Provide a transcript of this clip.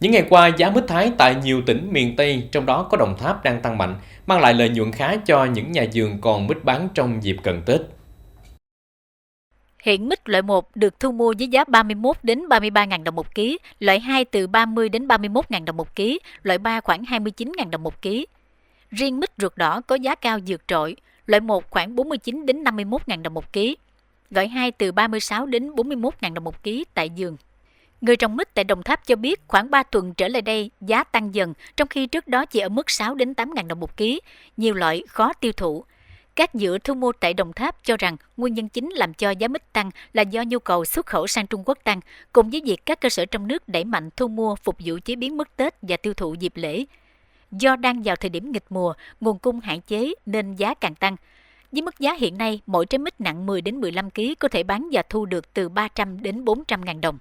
Những ngày qua, giá mít Thái tại nhiều tỉnh miền Tây, trong đó có Đồng Tháp đang tăng mạnh, mang lại lợi nhuận khá cho những nhà vườn còn mít bán trong dịp cận Tết. Hiện mít loại 1 được thu mua với giá 31 đến 33.000 đồng một ký, loại 2 từ 30 đến 31.000 đồng một ký, loại 3 khoảng 29.000 đồng một ký. Riêng mít ruột đỏ có giá cao vượt trội, loại 1 khoảng 49 đến 51.000 đồng một ký, loại 2 từ 36 đến 41.000 đồng một ký tại vườn. Người trồng mít tại Đồng Tháp cho biết khoảng 3 tuần trở lại đây giá tăng dần, trong khi trước đó chỉ ở mức 6 đến 8.000 đồng một ký, nhiều loại khó tiêu thụ. Các dựa thu mua tại Đồng Tháp cho rằng nguyên nhân chính làm cho giá mít tăng là do nhu cầu xuất khẩu sang Trung Quốc tăng, cùng với việc các cơ sở trong nước đẩy mạnh thu mua phục vụ chế biến mứt Tết và tiêu thụ dịp lễ. Do đang vào thời điểm nghịch mùa, nguồn cung hạn chế nên giá càng tăng. Với mức giá hiện nay, mỗi trái mít nặng 10 đến 15 kg có thể bán và thu được từ 300 đến 400 ngàn đồng.